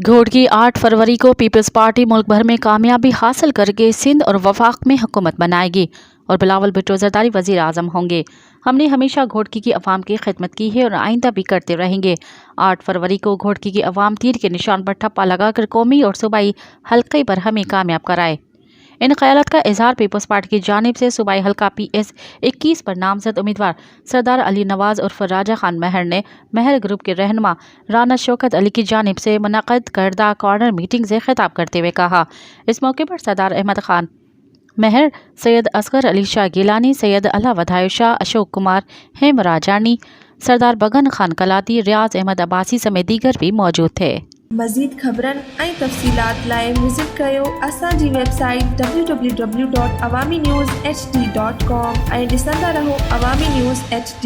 घोड़की 8 फरवरी को peoples party मुल्क भर में कामयाबी हासिल करके सिंध और वफाक में हुकूमत बनाएगी और बिलावल भुट्टो ज़रदारी वज़ीर आज़म होंगे। हमने हमेशा घोड़की की अवाम की खिदमत की है और आइंदा भी करते रहेंगे। 8 फरवरी को घोड़की की अवाम तीर के निशान पर ठप्पा लगाकर कौमी और सूबाई हल्के पर हमें कामयाब कराए। इन ख्यालात का इजहार पीपल्स पार्टी की जानिब से सूबाई हल्का PS 21 पर नामजद उम्मीदवार सरदार अली नवाज उर्फ राजा खान महर ने महर ग्रुप के रहनुमा राना शौकत अली की जानिब से मुनक़्क़द करदा कॉर्नर मीटिंग से खिताब करते हुए कहा। इस मौके पर सरदार अहमद खान महर, सैयद असगर अली शाह गिलानी, सैयद अला वधायो शाह, अशोक कुमार, हेम राजानी, सरदार बगन खान कलाती, रियाज अहमद अब्बासी समेत दीगर भी मौजूद थे। मज़ीद ख़बरनि ऐं तफ़सीलात लाइ विज़िट कयो असांजी वेबसाइट www.awamiNewsHD.com ऐं ॾिसंदा रहो अवामी न्यूज़ HD।